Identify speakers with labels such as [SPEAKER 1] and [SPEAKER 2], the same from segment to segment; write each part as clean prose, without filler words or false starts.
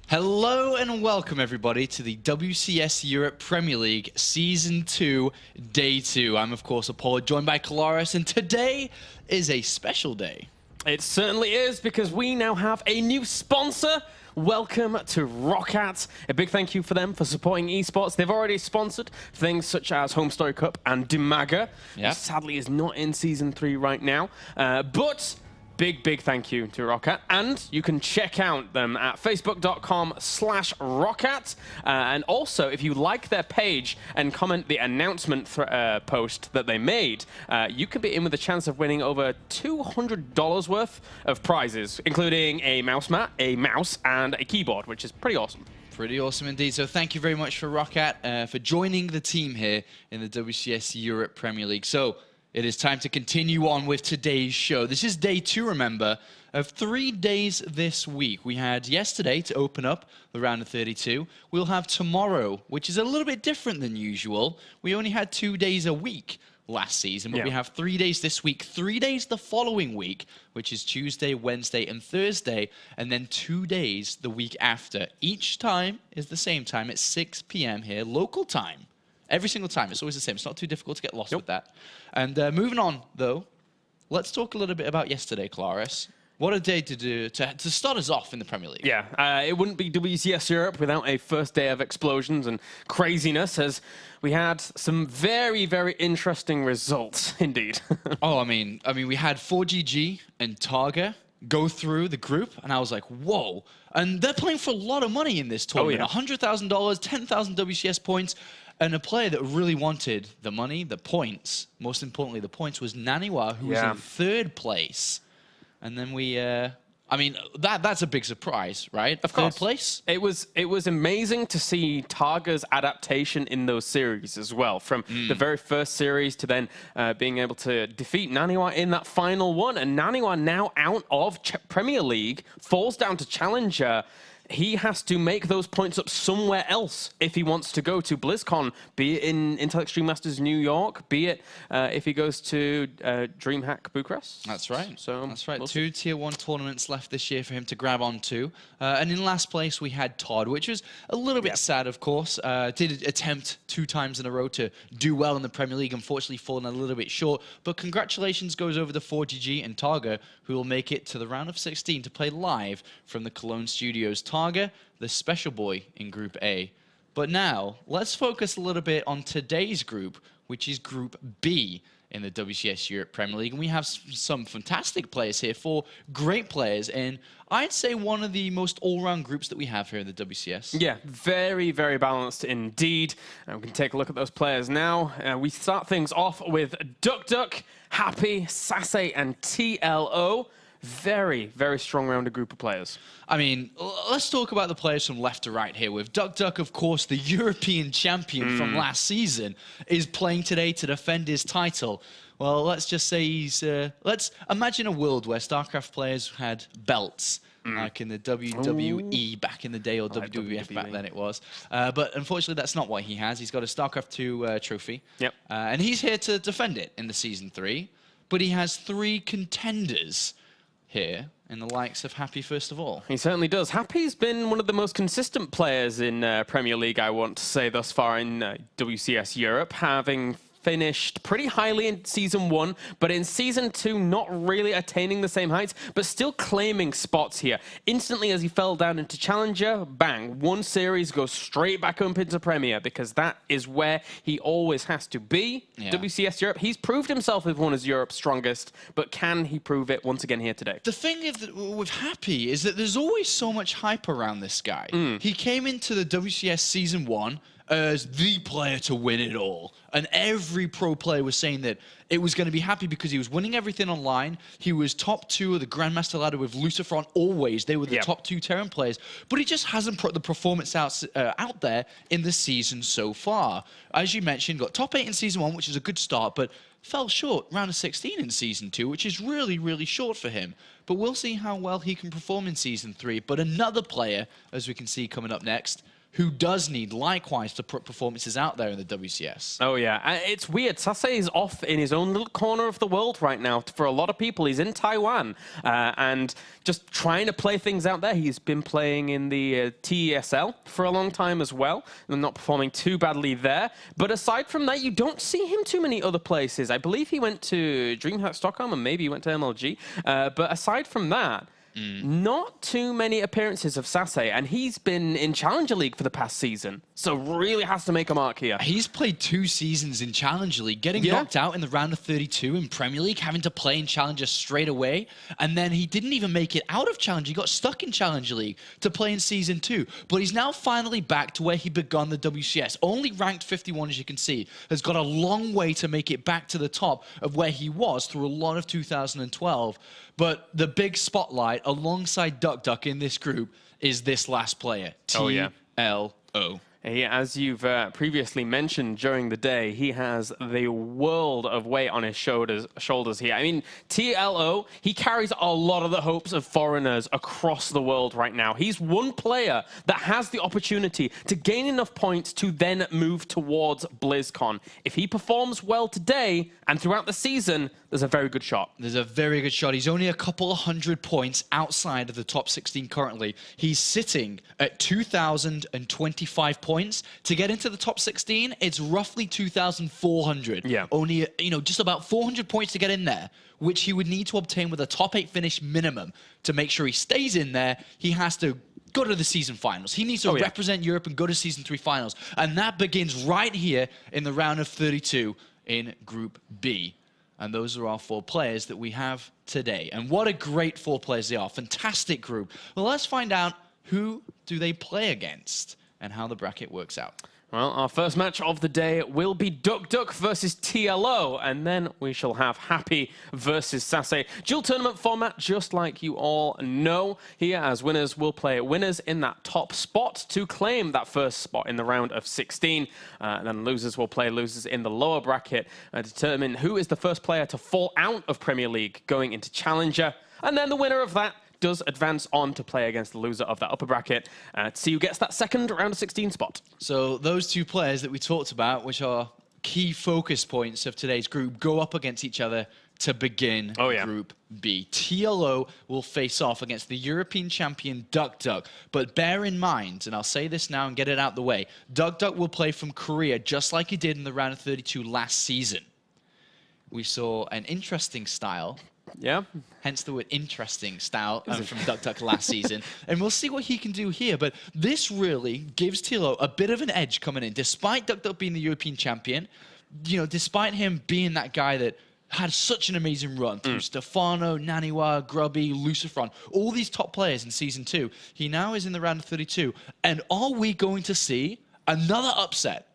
[SPEAKER 1] Hello and welcome everybody to the WCS Europe Premier League Season 2, Day 2. I'm of course Apollo, joined by Kalaris, and today is a special day.
[SPEAKER 2] It certainly is, because we now have a new sponsor. Welcome to Roccat. A big thank you for them for supporting esports. They've already sponsored things such as Home Story Cup and Dumaga, which sadly is not in Season 3 right now, but big thank you to Roccat, and you can check out them at facebook.com/Roccat. And also, if you like their page and comment the announcement post that they made, you could be in with a chance of winning over $200 worth of prizes, including a mouse mat, a mouse, and a keyboard, which is pretty awesome.
[SPEAKER 1] Pretty awesome indeed. So thank you very much for Roccat for joining the team here in the WCS Europe Premier League. So it is time to continue on with today's show. This is day 2, remember, of 3 days this week. We had yesterday to open up the round of 32. We'll have tomorrow, which is a little bit different than usual. We only had 2 days a week last season, but we have 3 days this week, 3 days the following week, which is Tuesday, Wednesday, and Thursday, and then 2 days the week after. Each time is the same time at 6 p.m. here, local time. Every single time. It's always the same. It's not too difficult to get lost with that. And moving on, though, let's talk a little bit about yesterday, Claris. What a day to do to start us off in the Premier League.
[SPEAKER 2] Yeah, it wouldn't be WCS Europe without a first day of explosions and craziness, as we had some very interesting results, indeed.
[SPEAKER 1] Oh, I mean, we had 4GG and Targa go through the group, and I was like, whoa. And they're playing for a lot of money in this tournament. $100,000, 10,000 WCS points. And a player that really wanted the money, the points, most importantly the points, was Naniwa, who was in 3rd place. And then we, I mean, that's a big surprise, right?
[SPEAKER 2] Of course.
[SPEAKER 1] 3rd place?
[SPEAKER 2] It was amazing to see Targa's adaptation in those series as well. From the very first series to then being able to defeat Naniwa in that final one. And Naniwa now out of Premier League, falls down to Challenger. He has to make those points up somewhere else if he wants to go to BlizzCon, be it in Intel Extreme Masters New York, be it if he goes to DreamHack Bucharest.
[SPEAKER 1] That's right.
[SPEAKER 2] So
[SPEAKER 1] that's right. 2 Tier 1 tournaments left this year for him to grab onto. And in last place, we had Todd, which was a little bit sad, of course. Did attempt 2 times in a row to do well in the Premier League, unfortunately fallen a little bit short. But congratulations goes over to 4GG and Targa, who will make it to the round of 16 to play live from the Cologne studios. Targa, the special boy in Group A. But now, let's focus a little bit on today's group, which is Group B in the WCS Europe Premier League. And we have some fantastic players here, 4 great players, and I'd say one of the most all-round groups that we have here in the WCS.
[SPEAKER 2] Yeah, very balanced indeed. And we can take a look at those players now. We start things off with duckdeok, Happy, Sase, and TLO. Very strong rounded group of players.
[SPEAKER 1] I mean, let's talk about the players from left to right here. With duckdeok, of course, the European champion from last season, is playing today to defend his title. Well, let's just say he's... let's imagine a world where StarCraft players had belts, like in the WWE back in the day, or WWF back then it was. But unfortunately, that's not what he has. He's got a StarCraft 2 trophy. And he's here to defend it in the Season 3. But he has 3 contenders here in the likes of Happy, first of all.
[SPEAKER 2] He certainly does. Happy's been one of the most consistent players in Premier League, I want to say, thus far in WCS Europe, having finished pretty highly in Season 1, but in Season 2, not really attaining the same heights, but still claiming spots here. Instantly, as he fell down into Challenger, bang, 1 series goes straight back up into Premier, because that is where he always has to be. WCS Europe, he's proved himself as one of Europe's strongest, but can he prove it once again here today?
[SPEAKER 1] The thing with Happy is that there's always so much hype around this guy. He came into the WCS Season 1 as the player to win it all. And every pro player was saying that it was going to be Happy because he was winning everything online. He was top 2 of the Grandmaster ladder with Lucifer always. They were the top 2 Terran players. But he just hasn't put the performance out there in the season so far. As you mentioned, got top 8 in Season 1, which is a good start, but fell short, round of 16 in Season 2, which is really short for him. But we'll see how well he can perform in Season 3. But another player, as we can see coming up next, who does need, likewise, to put performances out there in the WCS.
[SPEAKER 2] Oh, yeah. It's weird. Sase is off in his own little corner of the world right now. For a lot of people, he's in Taiwan and just trying to play things out there. He's been playing in the TESL for a long time as well, and not performing too badly there. But aside from that, you don't see him too many other places. I believe he went to DreamHack Stockholm and maybe he went to MLG. But aside from that, not too many appearances of Sase, and he's been in Challenger League for the past season, so really has to make a mark here.
[SPEAKER 1] He's played 2 seasons in Challenger League, getting knocked out in the round of 32 in Premier League, having to play in Challenger straight away, and then he didn't even make it out of Challenger. He got stuck in Challenger League to play in Season 2, but he's now finally back to where he begun the WCS. Only ranked 51, as you can see, has got a long way to make it back to the top of where he was through a lot of 2012. But the big spotlight alongside duckdeok in this group is this last player, TLO.
[SPEAKER 2] As you've previously mentioned during the day, he has the world of weight on his shoulders here. I mean, TLO, he carries a lot of the hopes of foreigners across the world right now. He's one player that has the opportunity to gain enough points to then move towards BlizzCon. If he performs well today and throughout the season, there's a very good shot.
[SPEAKER 1] There's a very good shot. He's only a couple of 100 points outside of the top 16 currently. He's sitting at 2,025 points. To get into the top 16, it's roughly 2,400.
[SPEAKER 2] Yeah.
[SPEAKER 1] Only, just about 400 points to get in there, which he would need to obtain with a top 8 finish minimum. To make sure he stays in there, he has to go to the season finals. He needs to represent Europe and go to Season 3 finals. And that begins right here in the round of 32 in Group B. And those are our 4 players that we have today. And what a great 4 players they are. Fantastic group. Well, let's find out who do they play against and how the bracket works out.
[SPEAKER 2] Well, our first match of the day will be duckdeok versus TLO, and then we shall have Happy versus Sase. Dual tournament format, just like you all know. Here, as winners, will play winners in that top spot to claim that first spot in the round of 16. And then losers will play losers in the lower bracket, determine who is the first player to fall out of Premier League going into Challenger. And then the winner of that does advance on to play against the loser of that upper bracket to see who gets that second round of 16 spot.
[SPEAKER 1] So those 2 players that we talked about, which are key focus points of today's group, go up against each other to begin Group B. TLO will face off against the European champion duckdeok. But bear in mind, and I'll say this now and get it out the way, duckdeok will play from Korea just like he did in the round of 32 last season. We saw an interesting style.
[SPEAKER 2] Yeah.
[SPEAKER 1] Hence the word interesting style from duckdeok last season. And we'll see what he can do here. But this really gives TLO a bit of an edge coming in. Despite duckdeok being the European champion, despite him being that guy that had such an amazing run through Stefano, Naniwa, Grubby, Lucifron, all these top players in Season 2, he now is in the round of 32. And are we going to see another upset?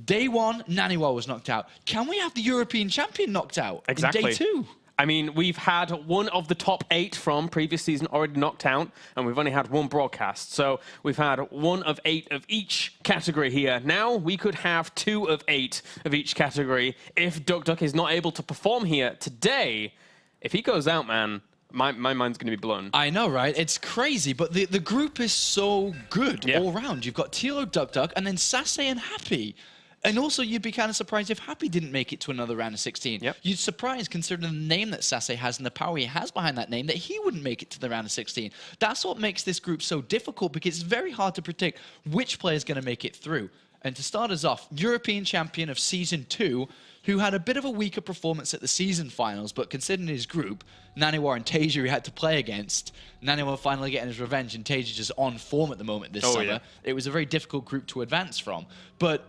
[SPEAKER 1] Day 1, Naniwa was knocked out. Can we have the European champion knocked out in Day 2?
[SPEAKER 2] I mean, we've had one of the top 8 from previous season already knocked out, and we've only had 1 broadcast. So we've had 1 of 8 of each category here. Now we could have 2 of 8 of each category if duckdeok is not able to perform here today. If he goes out, man, my mind's going to be blown.
[SPEAKER 1] I know, right? It's crazy, but the group is so good all around. You've got TLO, duckdeok, and then Sase and Happy. And also, you'd be kind of surprised if Happy didn't make it to another round of 16.
[SPEAKER 2] Yep.
[SPEAKER 1] You'd surprised, considering the name that Sase has and the power he has behind that name, that he wouldn't make it to the round of 16. That's what makes this group so difficult, because it's very hard to predict which player is going to make it through. And to start us off, European champion of Season 2, who had a bit of a weaker performance at the season finals, but considering his group, Naniwa and Tasia he had to play against, Naniwa finally getting his revenge, and Tasia just on form at the moment this summer. Yeah. It was a very difficult group to advance from. But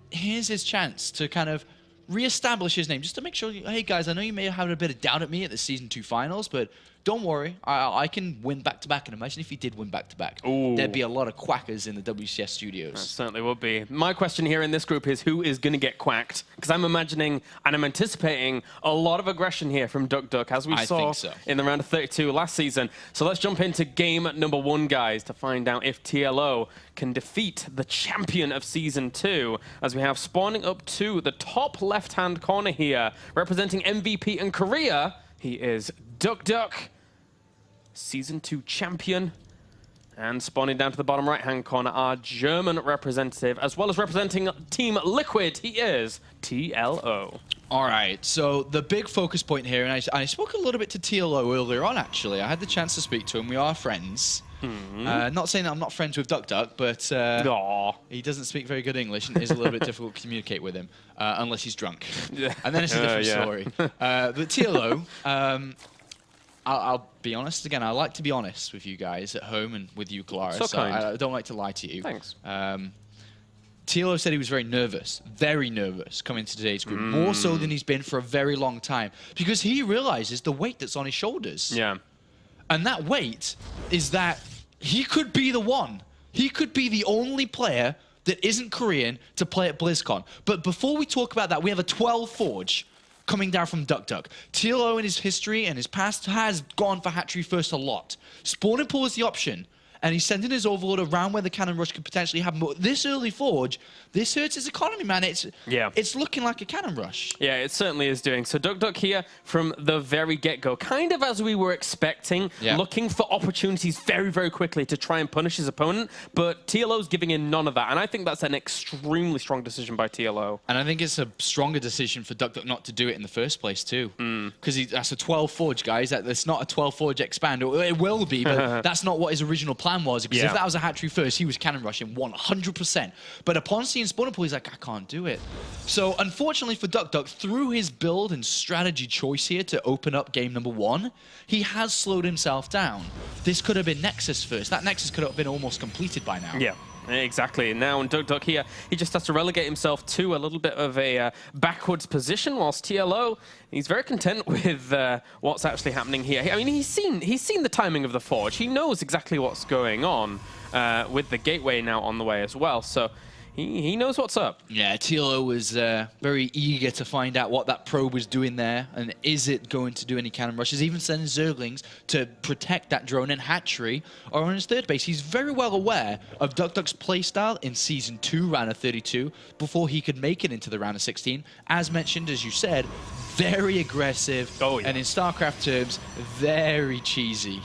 [SPEAKER 1] here's his chance to kind of re-establish his name, just to make sure, hey guys, I know you may have had a bit of doubt at me at the Season 2 finals, but don't worry, I can win back-to-back. And imagine if he did win back-to-back. There'd be a lot of quackers in the WCS studios.
[SPEAKER 2] That certainly would be. My question here in this group is who is going to get quacked? Because I'm imagining and I'm anticipating a lot of aggression here from duckdeok, as we saw in the round of 32 last season. So let's jump into game number 1, guys, to find out if TLO can defeat the champion of Season 2, as we have spawning up to the top left-hand corner here, representing MVP in Korea. He is duckdeok, Season 2 champion. And spawning down to the bottom right-hand corner, our German representative, as well as representing Team Liquid, he is TLO.
[SPEAKER 1] All right, so the big focus point here, and I spoke a little bit to TLO earlier on, actually. I had the chance to speak to him. We are friends. Not saying that I'm not friends with duckdeok, but he doesn't speak very good English, and it is a little bit difficult to communicate with him, unless he's drunk. And then it's a different story. But TLO, I'll be honest again. I like to be honest with you guys at home and with you, Clara. So I don't like to lie to you.
[SPEAKER 2] Thanks.
[SPEAKER 1] TLO said he was very nervous coming to today's group, more so than he's been for a very long time, because he realizes the weight that's on his shoulders.
[SPEAKER 2] Yeah.
[SPEAKER 1] And that weight is that he could be the one. He could be the only player that isn't Korean to play at BlizzCon. But before we talk about that, we have a 12 Forge coming down from duckdeok. TLO in his history and his past has gone for hatchery first a lot. Spawn and pull is the option. And he's sending his Overlord around where the cannon rush could potentially happen. But this early Forge, this hurts his economy, man. It's looking like a cannon rush.
[SPEAKER 2] Yeah, it certainly is doing. So duckdeok here from the very get-go, kind of as we were expecting, looking for opportunities very, very quickly to try and punish his opponent. But TLO's giving in none of that. And I think that's an extremely strong decision by TLO.
[SPEAKER 1] And I think it's a stronger decision for duckdeok not to do it in the first place, too. Because that's a 12 Forge, guys. That's not a 12 Forge expand. It will be, but that's not what his original plan was, because if that was a hatchery first, he was cannon rushing 100%. But upon seeing spawn and pull, he's like, I can't do it. So unfortunately for duckdeok, through his build and strategy choice here to open up game number 1, he has slowed himself down. This could have been Nexus first. That Nexus could have been almost completed by now.
[SPEAKER 2] Yeah. Exactly. Now, in duckdeok here, he just has to relegate himself to a little bit of a backwards position, whilst TLO, he's very content with what's actually happening here. I mean, he's seen the timing of the Forge. He knows exactly what's going on with the gateway now on the way as well. So he knows what's up. Yeah,
[SPEAKER 1] TLO was very eager to find out what that probe was doing there, and is it going to do any cannon rushes, even sending Zerglings to protect that drone and hatchery, or on his third base. He's very well aware of duckdeok's playstyle in Season 2, round of 32, before he could make it into the round of 16. As mentioned, as you said, very aggressive, and in StarCraft terms, very cheesy.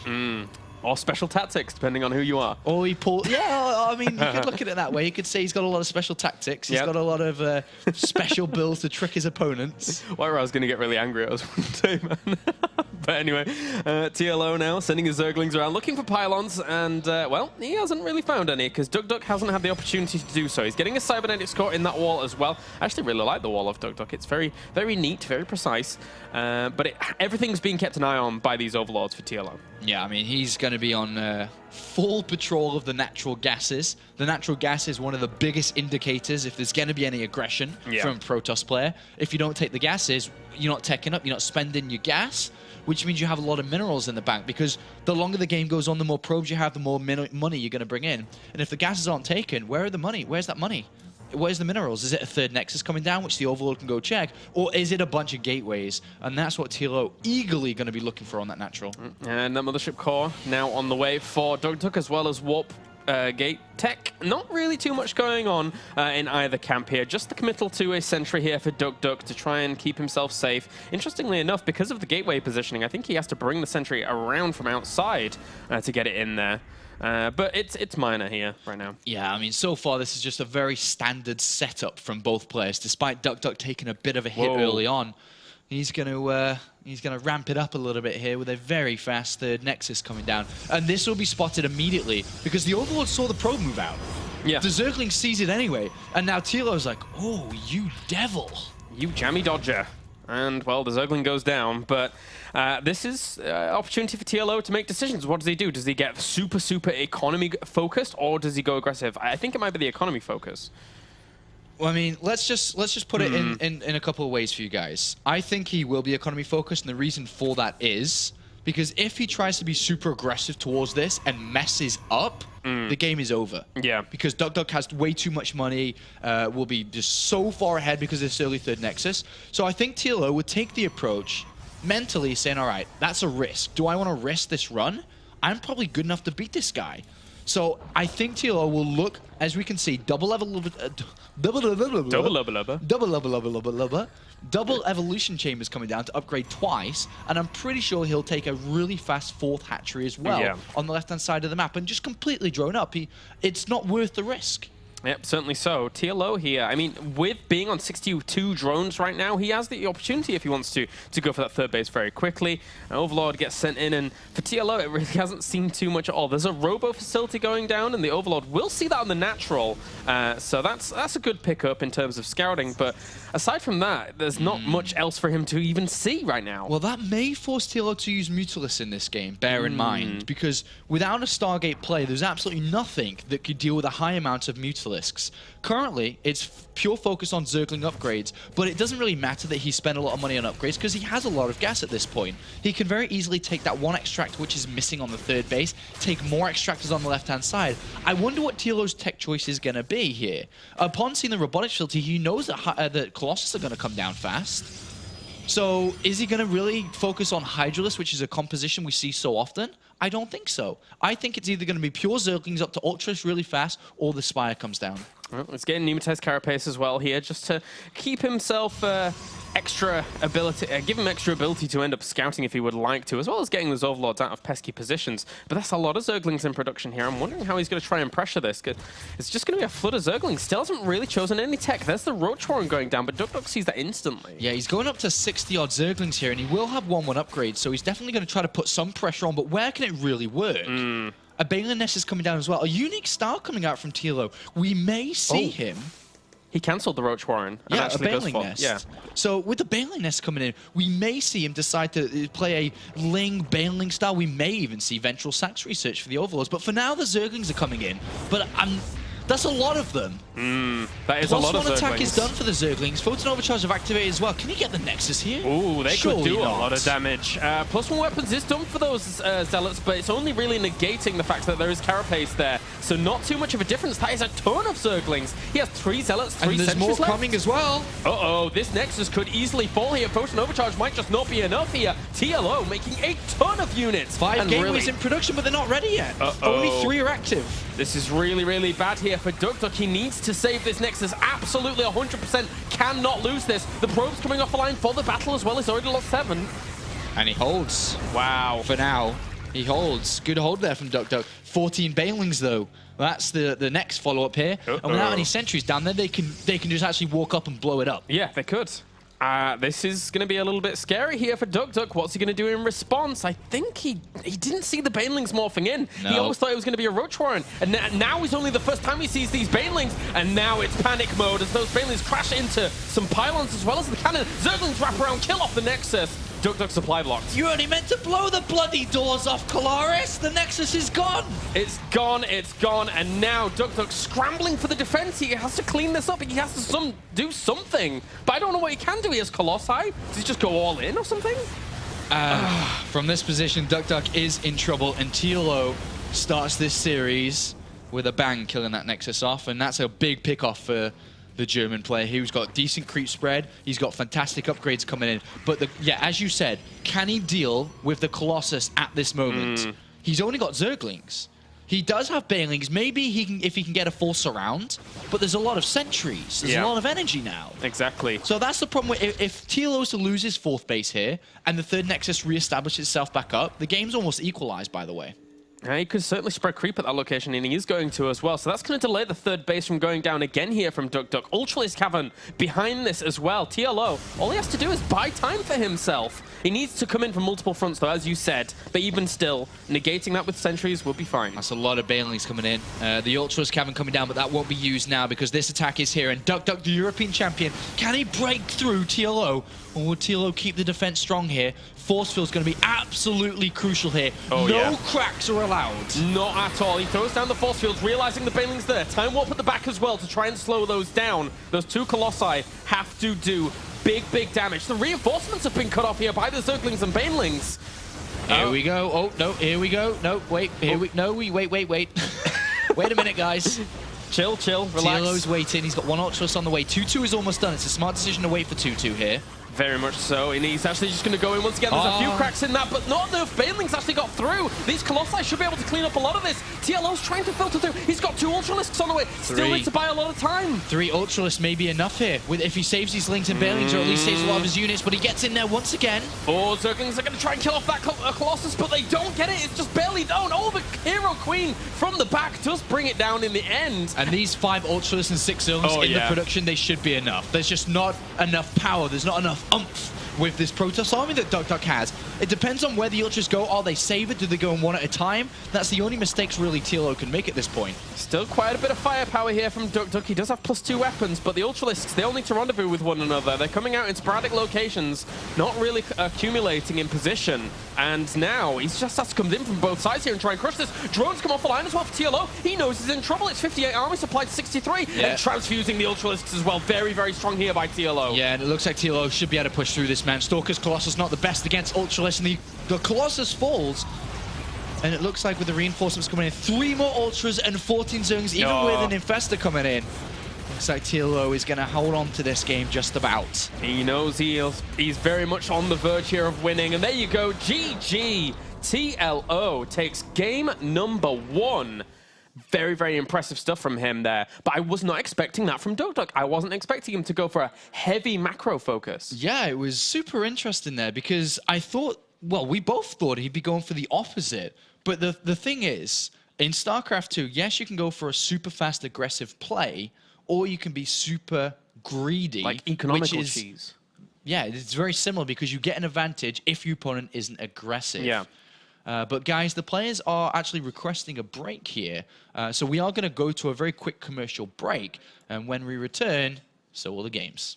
[SPEAKER 2] Or special tactics, depending on who you are.
[SPEAKER 1] Or he pulled... Yeah, I mean, you could look at it that way. You could say he's got a lot of special tactics. He's got a lot of special builds to trick his opponents.
[SPEAKER 2] Why I was going to get really angry at us one day, man. But anyway, TLO now sending his Zerglings around, looking for pylons, and, well, he hasn't really found any, because duckdeok hasn't had the opportunity to do so. He's getting a cybernetics core in that wall as well. I actually really like the wall of duckdeok. It's very, very neat, very precise, but everything's being kept an eye on by these overlords for TLO.
[SPEAKER 1] Yeah, I mean, he's going to be on full patrol of the natural gases. The natural gas is one of the biggest indicators if there's going to be any aggression from a Protoss player. If you don't take the gases, you're not teching up, you're not spending your gas, which means you have a lot of minerals in the bank, because the longer the game goes on, the more probes you have, the more money you're going to bring in. And if the gases aren't taken, where are the money? Where's that money? Where's the minerals? Is it a third Nexus coming down, which the Overlord can go check? Or is it a bunch of gateways? And that's what TLO eagerly going to be looking for on that natural.
[SPEAKER 2] And that Mothership core now on the way for duckdeok, as well as Warp Gate Tech. Not really too much going on in either camp here. Just the committal to a sentry here for duckdeok to try and keep himself safe. Interestingly enough, because of the gateway positioning, I think he has to bring the sentry around from outside to get it in there. But it's minor here right now.
[SPEAKER 1] Yeah, I mean, so far this is just a very standard setup from both players. Despite duckdeok taking a bit of a hit early on, he's going to ramp it up a little bit here with a very fast third Nexus coming down. And this will be spotted immediately because the Overlord saw the probe move out.
[SPEAKER 2] Yeah.
[SPEAKER 1] The Zergling sees it anyway, and now TLO's like, oh, you devil.
[SPEAKER 2] You jammy dodger. And, well, the Zergling goes down, but this is an opportunity for TLO to make decisions. What does he do? Does he get super, super economy-focused, or does he go aggressive? I think it might be the economy focus.
[SPEAKER 1] Well, I mean, let's just put it in a couple of ways for you guys. I think he will be economy-focused, and the reason for that is because if he tries to be super aggressive towards this and messes up, the game is over.
[SPEAKER 2] Yeah.
[SPEAKER 1] Because duckdeok has way too much money, will be just so far ahead because of this early third Nexus. So I think TLO would take the approach mentally saying, all right, that's a risk. Do I want to risk this run? I'm probably good enough to beat this guy. So I think TLO will look as we can see, double evolution chambers coming down to upgrade twice, and I'm pretty sure he'll take a really fast 4th hatchery as well on the left-hand side of the map and just completely drone up. It's not worth the risk.
[SPEAKER 2] Yep, certainly so. TLO here, I mean, with being on 62 drones right now, he has the opportunity, if he wants to go for that 3rd base very quickly. Overlord gets sent in, and for TLO, it really hasn't seen too much at all. There's a robo facility going down, and the Overlord will see that on the natural. So that's a good pickup in terms of scouting, but aside from that, there's not much else for him to even see right now.
[SPEAKER 1] Well, that may force TLO to use Mutalisk in this game, bear in mind, because without a Stargate play, there's absolutely nothing that could deal with a high amount of Mutalisks. Currently, it's pure focus on Zergling upgrades, but it doesn't really matter that he spent a lot of money on upgrades because he has a lot of gas at this point. He can very easily take that 1 extractor which is missing on the 3rd base, take more extractors on the left-hand side. I wonder what TLO's tech choice is going to be here. Upon seeing the robotics facility, he knows that the Colossus are going to come down fast. So is he going to really focus on Hydralisk, which is a composition we see so often? I don't think so. I think it's either going to be pure Zerglings up to Ultras really fast, or the Spire comes down.
[SPEAKER 2] Well, let's get Pneumatized Carapace as well here, just to keep himself extra ability, give him extra ability to end up scouting if he would like to, as well as getting those Overlords out of pesky positions. But that's a lot of Zerglings in production here. I'm wondering how he's going to try and pressure this. It's just going to be a flood of Zerglings. Still hasn't really chosen any tech. There's the Roach Warren going down, but duckdeok sees that instantly.
[SPEAKER 1] Yeah, he's going up to 60-odd Zerglings here, and he will have 1/1 upgrade, so he's definitely going to try to put some pressure on, but where can it really work? A Baneling Nest is coming down as well. A unique style coming out from TLO. We may see him.
[SPEAKER 2] He cancelled the Roach Warren. And
[SPEAKER 1] yeah,
[SPEAKER 2] actually
[SPEAKER 1] a Baneling Nest.
[SPEAKER 2] Yeah.
[SPEAKER 1] So with the Baneling Nest coming in, we may see him decide to play a Ling Baneling style. We may even see Ventral Sax research for the Overlords. But for now, the Zerglings are coming in. But that's a lot of them.
[SPEAKER 2] That is a lot of Zerglings.
[SPEAKER 1] +1 attack is done for the Zerglings. Photon Overcharge have activated as well. Can he get the Nexus here?
[SPEAKER 2] Ooh, they
[SPEAKER 1] Surely
[SPEAKER 2] could do
[SPEAKER 1] not.
[SPEAKER 2] a lot of damage. +1 weapons is done for those Zealots, but it's only really negating the fact that there is Carapace there. So not too much of a difference. That is a ton of Zerglings. He has 3 Zealots, 3
[SPEAKER 1] and there's more
[SPEAKER 2] left.
[SPEAKER 1] coming as well.
[SPEAKER 2] Uh-oh, this Nexus could easily fall here. Photon Overcharge might just not be enough here. TLO making a ton of units.
[SPEAKER 1] 5 gateways in production, but they're not ready yet. Only 3 are active.
[SPEAKER 2] This is really, really bad here for duckdeok. He needs to save this Nexus. Absolutely 100% cannot lose this. The probe's coming off the line for the battle as well. He's already lost 7.
[SPEAKER 1] And he holds.
[SPEAKER 2] Wow.
[SPEAKER 1] For now, he holds. Good hold there from duckdeok. 14 Banelings, though. That's the next follow-up here. And without any sentries down there, they can just actually walk up and blow it up.
[SPEAKER 2] Yeah, they could. This is going to be a little bit scary here for duckdeok. What's he going to do in response? I think he didn't see the Banelings morphing in. No. He always thought it was going to be a Roach Warren. And now is only the first time he sees these Banelings. And now it's panic mode as those Banelings crash into some pylons as well as the cannon. Zerglings wrap around, kill off the Nexus. duckdeok supply blocked.
[SPEAKER 1] You only meant to blow the bloody doors off, Colaris. The Nexus is gone.
[SPEAKER 2] It's gone, and now duckdeok scrambling for the defense. He has to clean this up. He has to do something. But I don't know what he can do. He has Colossi. Does he just go all in or something?
[SPEAKER 1] From this position, duckdeok is in trouble, and TLO starts this series with a bang, killing that Nexus off, and that's a big pick-off for the German player. He's got decent creep spread. He's got fantastic upgrades coming in. But yeah, as you said, can he deal with the Colossus at this moment? He's only got Zerglings. He does have Banelings. Maybe he can, if he can get a full surround. But there's a lot of sentries. There's a lot of energy now.
[SPEAKER 2] Exactly.
[SPEAKER 1] So that's the problem. If TLO is to lose his 4th base here, and the 3rd Nexus reestablishes itself back up, the game's almost equalized, by the way.
[SPEAKER 2] He could certainly spread creep at that location, and he is going to as well. So that's going to delay the 3rd base from going down again here from duckdeok. Ultralisk Cavern behind this as well. TLO, all he has to do is buy time for himself. He needs to come in from multiple fronts, though, as you said. But even still, negating that with sentries will be fine.
[SPEAKER 1] That's a lot of Banelings coming in. The Ultralisk Cavern coming down, but that won't be used now because this attack is here. And duckdeok, the European champion, can he break through TLO? Or will TLO keep the defense strong here? Force field's going to be absolutely crucial here. No cracks are allowed.
[SPEAKER 2] Not at all. He throws down the force field, realizing the Baneling's there. Time warp at the back as well to try and slow those down. Those 2 Colossi have to do big, big damage. The reinforcements have been cut off here by the Zerglings and Banelings.
[SPEAKER 1] Here we go. Oh, no, here we go. No, wait. Wait. Wait a minute, guys.
[SPEAKER 2] Chill, relax.
[SPEAKER 1] TLO's waiting. He's got 1 Ultras on the way. 2-2 is almost done. It's a smart decision to wait for 2-2 here.
[SPEAKER 2] Very much so, and he's actually just going to go in once again. There's a few cracks in that, but not enough. Baneling's actually got through. These Colossi should be able to clean up a lot of this. TLO's trying to filter through. He's got 2 Ultralisks on the way. Still needs to buy a lot of time.
[SPEAKER 1] 3 Ultralisks may be enough here, if he saves these Lings and Banelings, or at least saves a lot of his units, but he gets in there once again.
[SPEAKER 2] 4 Zerglings are going to try and kill off that Colossus, but they don't get it. It's just barely down. Oh, the Hero Queen from the back does bring it down in the end.
[SPEAKER 1] And these 5 Ultralisks and 6 Zerglings in the production, they should be enough. There's just not enough power. There's not enough oomph with this Protoss army that duckdeok has. It depends on where the Ultras go. Are they save it? Do they go in one at a time? That's the only mistakes really TLO can make at this point.
[SPEAKER 2] Still quite a bit of firepower here from duckdeok. He does have +2 weapons, but the Ultralisks, they all need to rendezvous with one another. They're coming out in sporadic locations, not really accumulating in position. And now he just has to come in from both sides here and try and crush this. Drones come off the line as well for TLO. He knows he's in trouble. It's 58 army supply to 63. And transfusing the Ultralisks as well. Very, very strong here by TLO.
[SPEAKER 1] Yeah, and it looks like TLO should be able to push through this, man. Stalker's Colossus not the best against Ultralisks, and the Colossus falls. And it looks like with the reinforcements coming in, 3 more Ultras and 14 Zerglings, even with an Infestor coming in. Looks like TLO is going to hold on to this game just about.
[SPEAKER 2] He knows he's very much on the verge here of winning. And there you go, GG. TLO takes game number 1. Very, very impressive stuff from him there. But I was not expecting that from duckdeok. I wasn't expecting him to go for a heavy macro focus.
[SPEAKER 1] Yeah, it was super interesting there because I thought, well, we both thought he'd be going for the opposite. But the thing is, in StarCraft 2, yes, you can go for a super fast, aggressive play, or you can be super greedy.
[SPEAKER 2] Like economical cheese.
[SPEAKER 1] Yeah, it's very similar because you get an advantage if your opponent isn't aggressive.
[SPEAKER 2] Yeah.
[SPEAKER 1] But guys, the players are actually requesting a break here. So we are going to go to a very quick commercial break. And when we return, so will the games.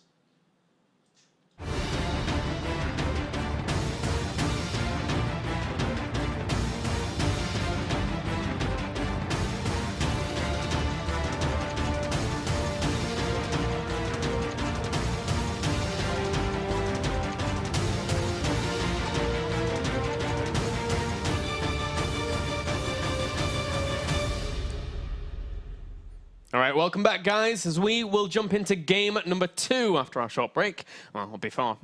[SPEAKER 2] All right, welcome back, guys, as we will jump into game number 2 after our short break. Well, before,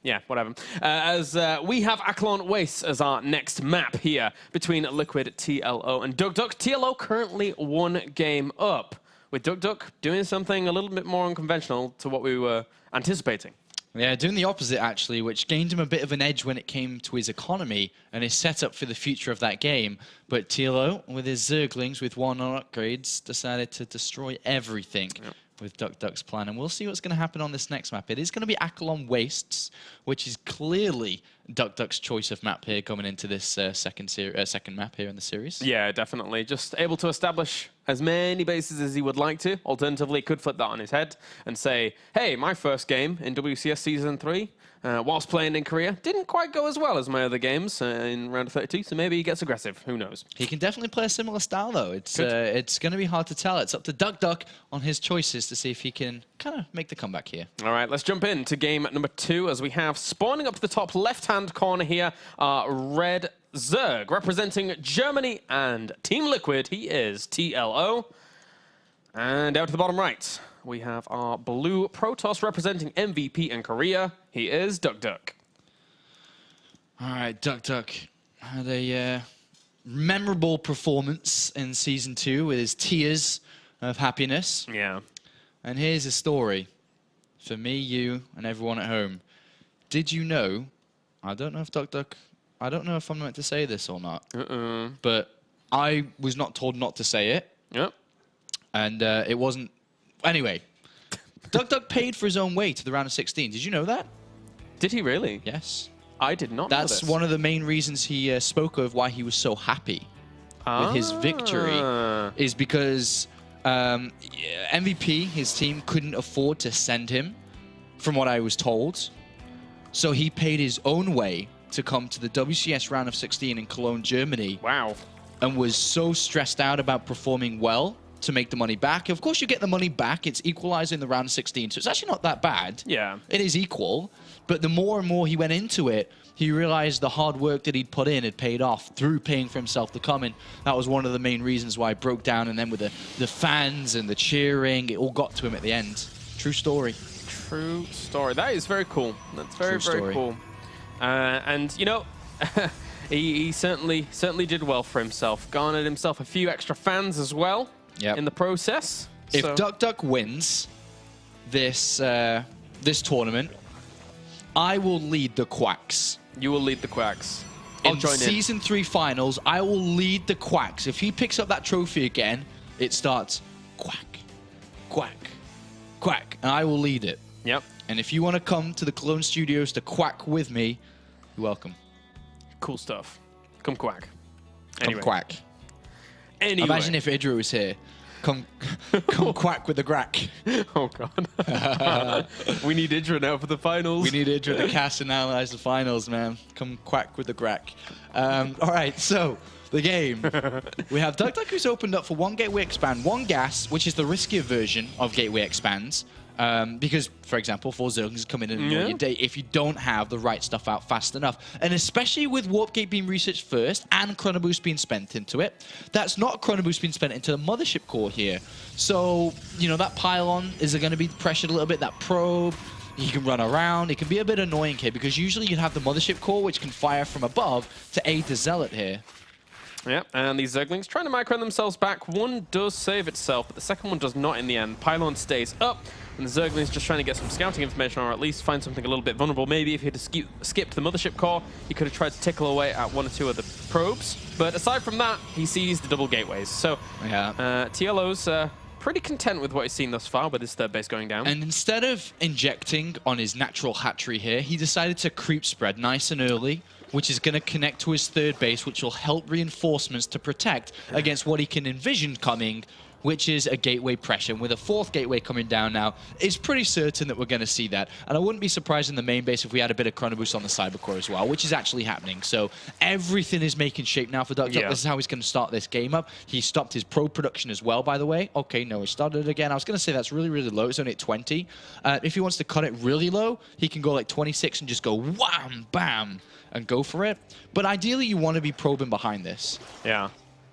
[SPEAKER 2] yeah, whatever. As we have Acheron Wastes as our next map here between Liquid, TLO, and duckdeok. TLO currently 1 game up, with duckdeok doing something a little bit more unconventional to what we were anticipating.
[SPEAKER 1] Yeah, doing the opposite, actually, which gained him a bit of an edge when it came to his economy and his setup for the future of that game. But TLO, with his Zerglings, with 1 on upgrades, decided to destroy everything with duckdeok's plan. And we'll see what's going to happen on this next map. It is going to be Acheron Wastes, which is clearly duckdeok's choice of map here coming into this second map here in the series.
[SPEAKER 2] Yeah, definitely. Just able to establish as many bases as he would like to. Alternatively, could flip that on his head and say, hey, my first game in WCS Season 3, whilst playing in Korea, didn't quite go as well as my other games in round 32, so maybe he gets aggressive. Who knows?
[SPEAKER 1] He can definitely play a similar style, though. It's going to be hard to tell. It's up to duckdeok on his choices to see if he can kind of make the comeback here.
[SPEAKER 2] All right, let's jump into game number 2 as we have spawning up to the top left-hand corner here, Red Zerg, representing Germany and Team Liquid. He is TLO. And out to the bottom right, we have our blue Protoss representing MVP in Korea. He is duckdeok.
[SPEAKER 1] All right, duckdeok had a memorable performance in Season 2 with his tears of happiness.
[SPEAKER 2] Yeah.
[SPEAKER 1] And here's a story for me, you, and everyone at home. Did you know, I don't know if duckdeok, I don't know if I'm meant to say this or not, but I was not told not to say it.
[SPEAKER 2] Yep.
[SPEAKER 1] And it wasn't... Anyway, duckdeok paid for his own way to the round of 16. Did you know that?
[SPEAKER 2] Did he really?
[SPEAKER 1] Yes.
[SPEAKER 2] I did not know this.
[SPEAKER 1] That's one of the main reasons he spoke of why he was so happy with his victory, is because MVP, his team, couldn't afford to send him, from what I was told. So he paid his own way to come to the WCS round of 16 in Cologne, Germany.
[SPEAKER 2] Wow.
[SPEAKER 1] And was so stressed out about performing well to make the money back. Of course, you get the money back. It's equalizing the round of 16, so it's actually not that bad.
[SPEAKER 2] Yeah.
[SPEAKER 1] It is equal. But the more and more he went into it, he realized the hard work that he'd put in had paid off through paying for himself to come in. That was one of the main reasons why it broke down. And then with the fans and the cheering, it all got to him at the end. True story.
[SPEAKER 2] True story. That is very cool. That's very,
[SPEAKER 1] True
[SPEAKER 2] very
[SPEAKER 1] story.
[SPEAKER 2] cool. And, you know, he certainly did well for himself. Garnered himself a few extra fans as well in the process.
[SPEAKER 1] If
[SPEAKER 2] So-
[SPEAKER 1] duckdeok wins this this tournament, I will lead the Quacks.
[SPEAKER 2] You will lead the Quacks. I'll
[SPEAKER 1] In
[SPEAKER 2] join in.
[SPEAKER 1] Season 3 finals, I will lead the Quacks. If he picks up that trophy again, it starts quack, quack, quack, and I will lead it.
[SPEAKER 2] Yep.
[SPEAKER 1] And if you want to come to the Cologne Studios to quack with me, you're welcome.
[SPEAKER 2] Cool stuff. Come quack.
[SPEAKER 1] Come
[SPEAKER 2] Anyway.
[SPEAKER 1] quack.
[SPEAKER 2] Anyway.
[SPEAKER 1] Imagine if Idra was here. Come quack with the grack.
[SPEAKER 2] Oh, God. We need Idra now for the finals.
[SPEAKER 1] We need Idra to cast and analyze the finals, man. Come quack with the grack. All right, so the game. We have duckdeok who's opened up for one Gateway Expand, one Gas, which is the riskier version of Gateway Expands. Because, for example, 4 Zerglings come in and annoy your day if you don't have the right stuff out fast enough. And especially with Warp Gate being researched first and Chrono Boost being spent into it, that's not Chrono Boost being spent into the Mothership core here. So, you know, that pylon is going to be pressured a little bit, that probe. He can run around. It can be a bit annoying here because usually you have the Mothership core, which can fire from above to aid the Zealot here.
[SPEAKER 2] Yep, and these Zerglings trying to micro themselves back. One does save itself, but the second one does not in the end. Pylon stays up, and the Zerglings just trying to get some scouting information, or at least find something a little bit vulnerable. Maybe if he had skipped the Mothership core, he could have tried to tickle away at 1 or 2 of the probes. But aside from that, he sees the double gateways. So TLO's pretty content with what he's seen thus far with his third base going down.
[SPEAKER 1] And instead of injecting on his natural hatchery here, he decided to creep spread nice and early, which is going to connect to his third base, which will help reinforcements to protect against what he can envision coming, which is a gateway pressure. And with a 4th gateway coming down now, it's pretty certain that we're going to see that. And I wouldn't be surprised in the main base if we had a bit of Chrono Boost on the Cyber Core as well, which is actually happening. So everything is making shape now for duckdeok. This is how he's going to start this game up. He stopped his pro production as well, by the way. Okay, no, he started it again. I was going to say that's really, really low. It's only at 20. If he wants to cut it really low, he can go like 26 and just go wham, bam, and go for it. But ideally, you want to be probing behind this.
[SPEAKER 2] Yeah.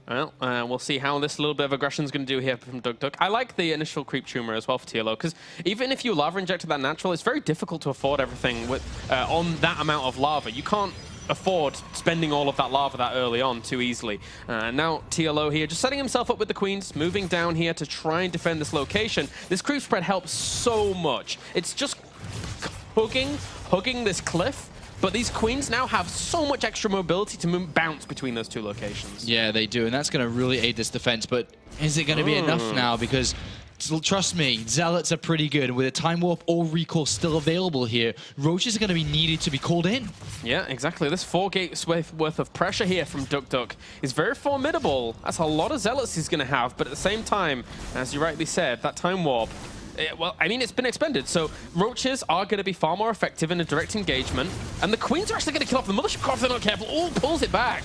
[SPEAKER 2] Well, we'll see how this little bit of aggression is going to do here from duckdeok. I like the initial creep tumor as well for TLO, because even if you lava injected that natural, it's very difficult to afford everything with on that amount of lava. You can't afford spending all of that lava that early on too easily. Now TLO here just setting himself up with the queens, moving down here to try and defend this location. This creep spread helps so much. It's just hugging this cliff. But these queens now have so much extra mobility to bounce between those 2 locations.
[SPEAKER 1] Yeah, they do, and that's going to really aid this defense. But is it going to be enough now? Because trust me, Zealots are pretty good. And with a Time Warp or Recall still available here, Roaches are going to be needed to be called in.
[SPEAKER 2] Yeah, exactly. This 4 gates worth of pressure here from duckdeok is very formidable. That's a lot of Zealots he's going to have. But at the same time, as you rightly said, that Time Warp, well, I mean, it's been expended, so Roaches are going to be far more effective in a direct engagement, and the Queens are actually going to kill off the Mothership core if they're not careful. Oh, pulls it back.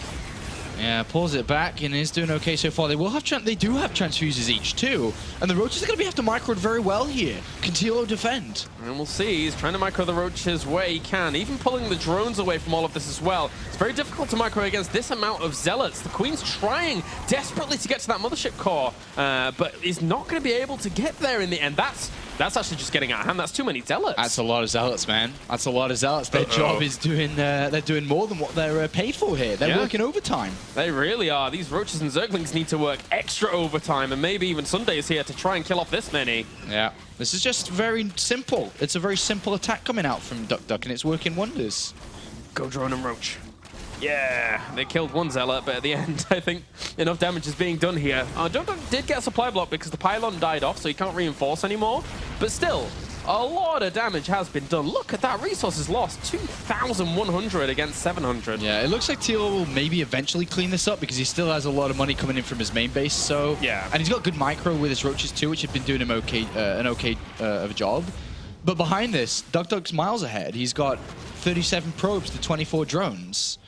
[SPEAKER 1] Yeah, pulls it back and is doing okay so far. They will have they do have transfuses each too, and the Roaches are going to have to micro it very well here. Can TLO defend?
[SPEAKER 2] And we'll see. He's trying to micro the Roaches where he can, even pulling the drones away from all of this as well. It's very difficult to micro against this amount of Zealots. The Queen's trying desperately to get to that Mothership core, but is not going to be able to get there in the end. That's actually just getting out of hand. That's too many Zealots.
[SPEAKER 1] That's a lot of Zealots, man. That's a lot of Zealots. Their job is they're doing more than what they're paid for here. They're working overtime.
[SPEAKER 2] They really are. These Roaches and Zerglings need to work extra overtime, and maybe even Sundays here to try and kill off this many.
[SPEAKER 1] Yeah. This is just very simple. It's a very simple attack coming out from duckdeok, and it's working wonders.
[SPEAKER 2] Go drone and Roach. Yeah, they killed 1 Zealot, but at the end, I think enough damage is being done here. duckdeok did get a supply block because the pylon died off, so he can't reinforce anymore. But still, a lot of damage has been done. Look at that, resources lost, 2,100 against 700.
[SPEAKER 1] Yeah, it looks like TLO will maybe eventually clean this up because he still has a lot of money coming in from his main base. So
[SPEAKER 2] yeah,
[SPEAKER 1] and he's got good micro with his Roaches too, which have been doing him of a job. But behind this, duckdeok's miles ahead. He's got 37 probes to 24 drones.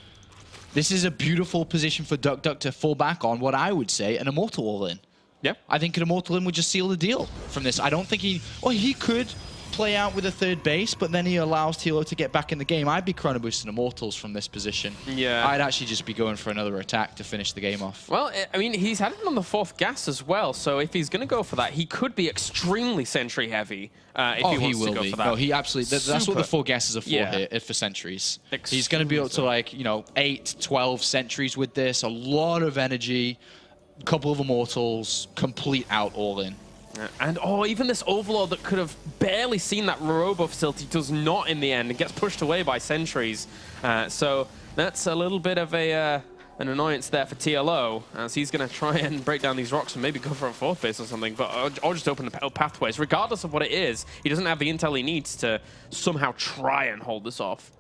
[SPEAKER 1] This is a beautiful position for duckdeok to fall back on what I would say an Immortal all-in.
[SPEAKER 2] Yeah.
[SPEAKER 1] I think an Immortal in would just seal the deal from this. I don't think he... Well, he could play out with a third base, but then he allows TLO to get back in the game, I'd be chrono boosting Immortals from this position.
[SPEAKER 2] Yeah.
[SPEAKER 1] I'd actually just be going for another attack to finish the game off.
[SPEAKER 2] Well, I mean, he's had it on the 4th gas as well, so if he's going to go for that, he could be extremely sentry heavy if he wants to go for that.
[SPEAKER 1] No, he absolutely. That's what the 4 gases are for here, for sentries. He's going to be able to, like, you know, 8, 12 sentries with this, a lot of energy, a couple of Immortals, complete out all in.
[SPEAKER 2] And even this Overlord that could have barely seen that Robo facility does not in the end. It gets pushed away by sentries. So that's a little bit of an annoyance there for TLO, as he's going to try and break down these rocks and maybe go for a 4th base or something, but or just open the pathways. Regardless of what it is, he doesn't have the intel he needs to somehow try and hold this off.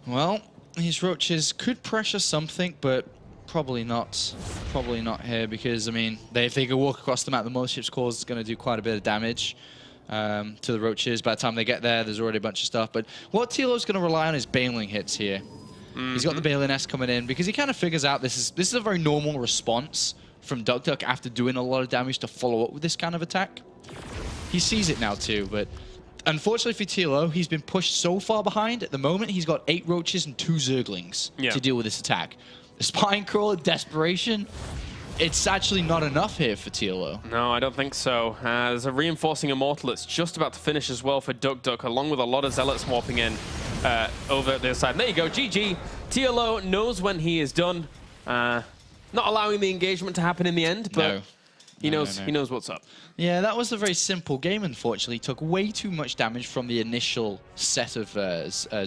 [SPEAKER 1] Well, these roaches could pressure something, but probably not. Probably not here, because, I mean, if they go walk across the map, the Mothership's Cause is going to do quite a bit of damage to the roaches. By the time they get there, there's already a bunch of stuff. But what TLO's going to rely on is bailing hits here. He's got the bailing S coming in, because he kind of figures out this is a very normal response from duckdeok after doing a lot of damage to follow up with this kind of attack. He sees it now too, but unfortunately for TLO, he's been pushed so far behind. At the moment, he's got 8 roaches and 2 zerglings to deal with this attack. The Spine Crawler, desperation, it's actually not enough here for TLO.
[SPEAKER 2] No, I don't think so. There's a reinforcing Immortal that's just about to finish as well for duckdeok, along with a lot of Zealots warping in over the other side. And there you go, GG. TLO knows when he is done. Not allowing the engagement to happen in the end, but he knows what's up.
[SPEAKER 1] Yeah, that was a very simple game, unfortunately. Took way too much damage from the initial set of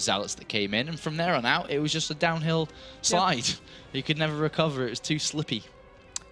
[SPEAKER 1] Zealots that came in, and from there on out, it was just a downhill slide. You could never recover. It was too slippy.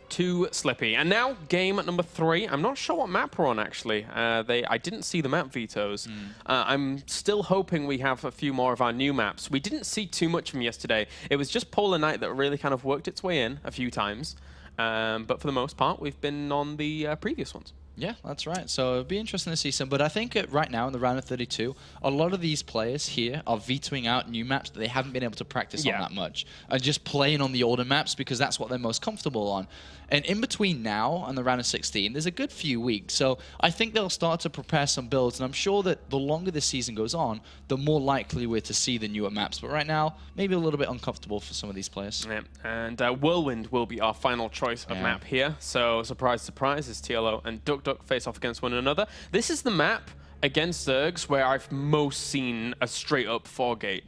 [SPEAKER 2] Too slippy. And now, game number 3. I'm not sure what map we're on, actually. I didn't see the map vetoes. I'm still hoping we have a few more of our new maps. We didn't see too much from yesterday. It was just Polar Night that really kind of worked its way in a few times. But for the most part, we've been on the previous ones.
[SPEAKER 1] Yeah, that's right. So it'll be interesting to see some. But I think right now in the round of 32, a lot of these players here are vetoing out new maps that they haven't been able to practice on that much, and just playing on the older maps because that's what they're most comfortable on. And in between now and the round of 16, there's a good few weeks. So I think they'll start to prepare some builds, and I'm sure that the longer this season goes on, the more likely we're to see the newer maps. But right now, maybe a little bit uncomfortable for some of these players.
[SPEAKER 2] Yeah. And Whirlwind will be our final choice of map here. So surprise, surprise, is TLO and duckdeok face off against one another. This is the map against Zergs where I've most seen a straight-up 4-gate.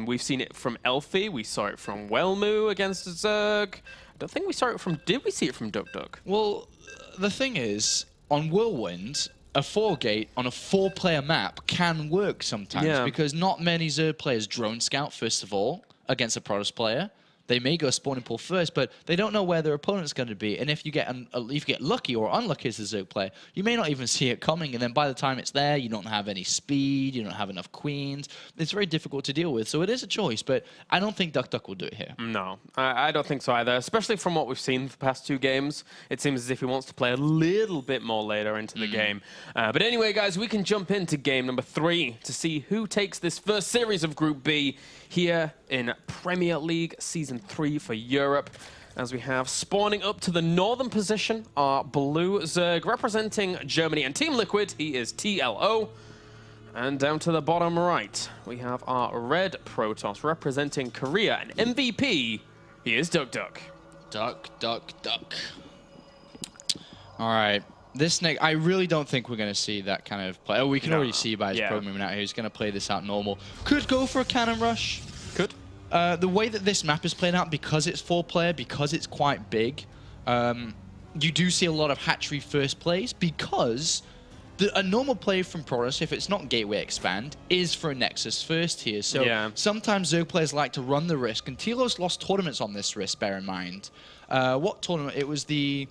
[SPEAKER 2] We've seen it from Elfie. We saw it from Wellmu against Zerg. I don't think we saw it from... Did we see it from duckdeok?
[SPEAKER 1] Well, the thing is, on Whirlwind, a 4-gate on a 4-player map can work sometimes because not many Zerg players drone scout, first of all, against a Protoss player. They may go spawning pool first, but they don't know where their opponent's going to be. And if you get lucky or unlucky as a Zerg player, you may not even see it coming. And then by the time it's there, you don't have any speed, you don't have enough queens. It's very difficult to deal with. So it is a choice, but I don't think duckdeok will do it here.
[SPEAKER 2] No, I don't think so either. Especially from what we've seen the past 2 games, it seems as if he wants to play a little bit more later into the game. But anyway, guys, we can jump into game number 3 to see who takes this first series of Group B here in Premier League Season 3 for Europe. As we have spawning up to the northern position are Blue Zerg representing Germany and Team Liquid. He is TLO. And down to the bottom right, we have our Red Protoss representing Korea and MVP. He is duckdeok.
[SPEAKER 1] Duck. All right. This next, I really don't think we're going to see that kind of play. Oh, we can already see by his programming out here. He's going to play this out normal. Could go for a cannon rush.
[SPEAKER 2] Could.
[SPEAKER 1] The way that this map is played out, because it's 4-player, because it's quite big, you do see a lot of hatchery first plays, because a normal play from Protoss, if it's not Gateway Expand, is for a Nexus first here. So sometimes Zerg players like to run the risk, and TLO's lost tournaments on this risk, bear in mind. What tournament? It was the